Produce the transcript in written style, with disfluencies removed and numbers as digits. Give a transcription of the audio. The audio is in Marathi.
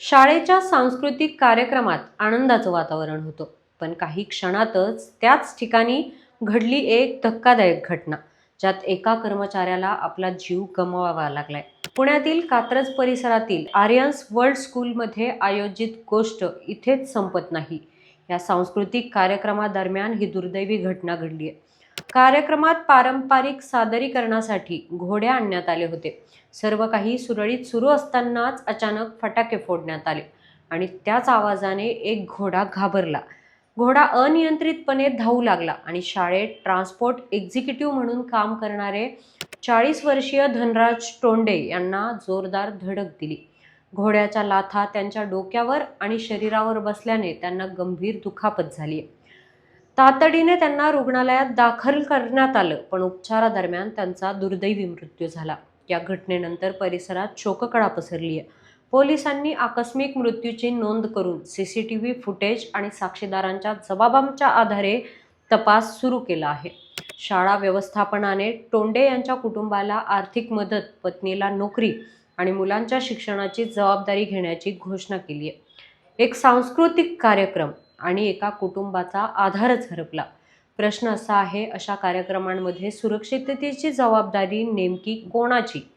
शाळेच्या सांस्कृतिक कार्यक्रमात आनंदाचं वातावरण होतं, पण काही क्षणातच त्याच ठिकाणी घडली एक धक्कादायक घटना, ज्यात एका कर्मचाऱ्याला आपला जीव गमवावा लागलाय. पुण्यातील कात्रज परिसरातील आर्यन्स वर्ल्ड स्कूलमध्ये आयोजित गोष्ट इथेच संपत नाही. या सांस्कृतिक कार्यक्रमादरम्यान ही दुर्दैवी घटना घडली आहे. कार्यक्रमात पारंपरिक सादरीकरणासाठी घोडे आणण्यात आले होते. सर्व काही सुरळीत सुरू असतानाच अचानक फटाके फोडण्यात आले आणि त्याच आवाजाने एक घोडा घाबरला. घोडा अनियंत्रितपणे धावू लागला आणि शाळेत ट्रान्सपोर्ट एक्झिक्युटिव्ह म्हणून काम करणारे 40 वर्षीय धनराज टोंडे यांना जोरदार धडक दिली. घोड्याच्या लाथा त्यांच्या डोक्यावर आणि शरीरावर बसल्याने त्यांना गंभीर दुखापत झाली. तातडीने त्यांना रुग्णालयात दाखल करण्यात आलं, पण उपचारादरम्यान त्यांचा दुर्दैवी मृत्यू झाला. या घटनेनंतर परिसरात शोककळा पसरली आहे. पोलिसांनी आकस्मिक मृत्यूची नोंद करून सीसीटीव्ही फुटेज आणि साक्षीदारांच्या जबाबांच्या आधारे तपास सुरू केला आहे. शाळा व्यवस्थापनाने टोंडे यांच्या कुटुंबाला आर्थिक मदत, पत्नीला नोकरी आणि मुलांच्या शिक्षणाची जबाबदारी घेण्याची घोषणा केली आहे. एक सांस्कृतिक कार्यक्रम आणि एका कुटुंबाचा आधारच हरपला. प्रश्न असा आहे, अशा कार्यक्रमांमध्ये सुरक्षिततेची जबाबदारी नेमकी कोणाची?